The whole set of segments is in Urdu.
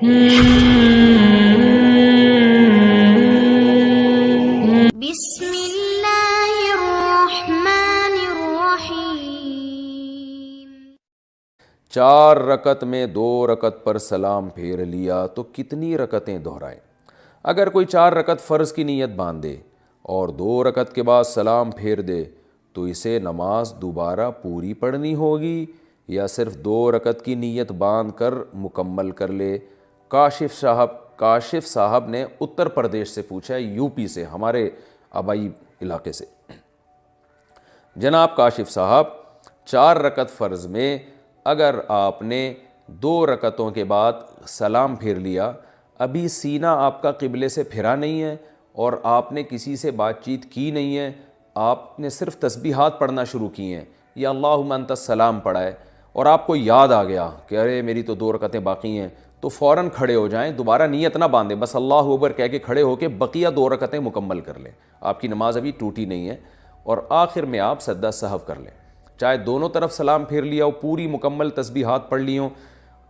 بسم اللہ الرحمن الرحیم۔ 4 رکعت میں 2 رکعت پر سلام پھیر لیا تو کتنی رکعتیں دہرائیں؟ اگر کوئی 4 رکعت فرض کی نیت باندھے اور 2 رکعت کے بعد سلام پھیر دے تو اسے نماز دوبارہ پوری پڑھنی ہوگی یا صرف 2 رکعت کی نیت باندھ کر مکمل کر لے؟ کاشف صاحب نے اتر پردیش سے پوچھا ہے، یو پی سے، ہمارے آبائی علاقے سے۔ جناب کاشف صاحب، 4 رکعت فرض میں اگر آپ نے 2 رکعتوں کے بعد سلام پھیر لیا، ابھی سینہ آپ کا قبلے سے پھرا نہیں ہے اور آپ نے کسی سے بات چیت کی نہیں ہے، آپ نے صرف تسبیحات پڑھنا شروع کی ہیں یا اللہم انت السلام پڑھا ہے، اور آپ کو یاد آ گیا کہ ارے میری تو 2 رکعتیں باقی ہیں، تو فوراً کھڑے ہو جائیں، دوبارہ نیت نہ باندھیں، بس اللہ اکبر کہہ کے کھڑے ہو کے بقیہ 2 رکعتیں مکمل کر لیں۔ آپ کی نماز ابھی ٹوٹی نہیں ہے، اور آخر میں آپ سجدہ سہو کر لیں، چاہے دونوں طرف سلام پھیر لیا ہو، پوری مکمل تسبیحات پڑھ لی ہوں۔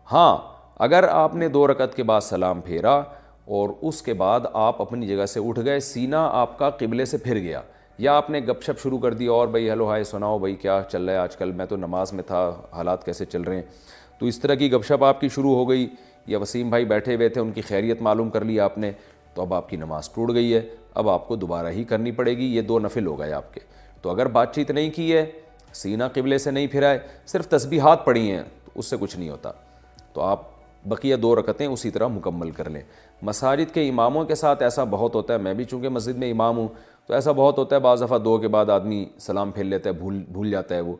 ہاں، اگر آپ نے 2 رکعت کے بعد سلام پھیرا اور اس کے بعد آپ اپنی جگہ سے اٹھ گئے، سینہ آپ کا قبلے سے پھر گیا، یا آپ نے گپ شپ شروع کر دی اور بھائی ہیلو ہائے سناؤ بھائی کیا چل رہا ہے آج کل، میں تو نماز میں تھا، حالات کیسے چل رہے ہیں، تو اس طرح کی گپ شپ آپ کی شروع ہو گئی، یا وسیم بھائی بیٹھے ہوئے تھے ان کی خیریت معلوم کر لی آپ نے، تو اب آپ کی نماز ٹوٹ گئی ہے، اب آپ کو دوبارہ ہی کرنی پڑے گی، یہ 2 نفل ہو گئے آپ کے۔ تو اگر بات چیت نہیں کی ہے، سینہ قبلے سے نہیں پھرا ہے، صرف تسبیحات پڑھی ہیں، تو اس سے کچھ نہیں ہوتا، تو آپ بقیہ 2 رکعتیں اسی طرح مکمل کر لیں۔ مساجد کے اماموں کے ساتھ ایسا بہت ہوتا ہے، میں بھی چونکہ مسجد میں امام ہوں تو ایسا بہت ہوتا ہے، بعض دفعہ 2 کے بعد آدمی سلام پھیر لیتا ہے، بھول جاتا ہے وہ،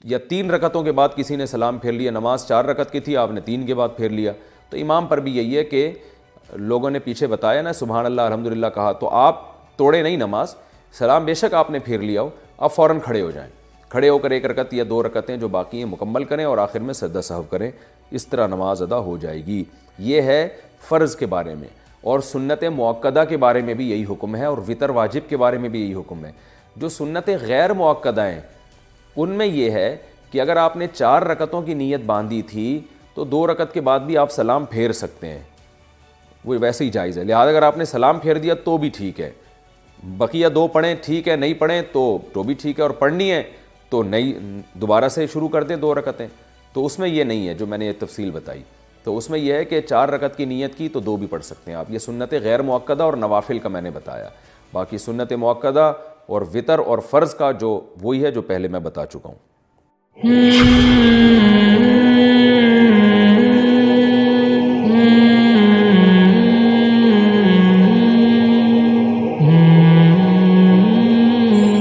یا 3 رکعتوں کے بعد کسی نے سلام پھیر لیا، نماز 4 رکعت کی تھی، آپ نے 3 کے بعد پھیر لیا، تو امام پر بھی یہی ہے کہ لوگوں نے پیچھے بتایا نا سبحان اللہ الحمدللہ کہا، تو آپ توڑے نہیں نماز، سلام بے شک آپ نے پھیر لیا ہو، آپ فوراً کھڑے ہو جائیں، کھڑے ہو کر 1 رکعت یا 2 رکعتیں جو باقی ہیں مکمل کریں اور آخر میں سجدہ سہو کریں، اس طرح نماز ادا ہو جائے گی۔ یہ ہے فرض کے بارے میں، اور سنت مؤکدہ کے بارے میں بھی یہی حکم ہے، اور وتر واجب کے بارے میں بھی یہی حکم ہے۔ جو سنت غیر مؤکدہ ہیں ان میں یہ ہے کہ اگر آپ نے 4 رکعتوں کی نیت باندھی تھی تو 2 رکعت کے بعد بھی آپ سلام پھیر سکتے ہیں، وہ ویسے ہی جائز ہے، لہذا اگر آپ نے سلام پھیر دیا تو بھی ٹھیک ہے، بقیہ 2 پڑھیں ٹھیک ہے، نہیں پڑھیں تو بھی ٹھیک ہے، اور پڑھنی ہے تو نہیں دوبارہ سے شروع کر دیں 2 رکعتیں، تو اس میں یہ نہیں ہے جو میں نے یہ تفصیل بتائی، تو اس میں یہ ہے کہ 4 رکعت کی نیت کی تو 2 بھی پڑھ سکتے ہیں آپ۔ یہ سنت غیر مؤکدہ اور نوافل کا میں نے بتایا، باقی سنت مؤکدہ اور وتر اور فرض کا جو وہی ہے جو پہلے میں بتا چکا ہوں۔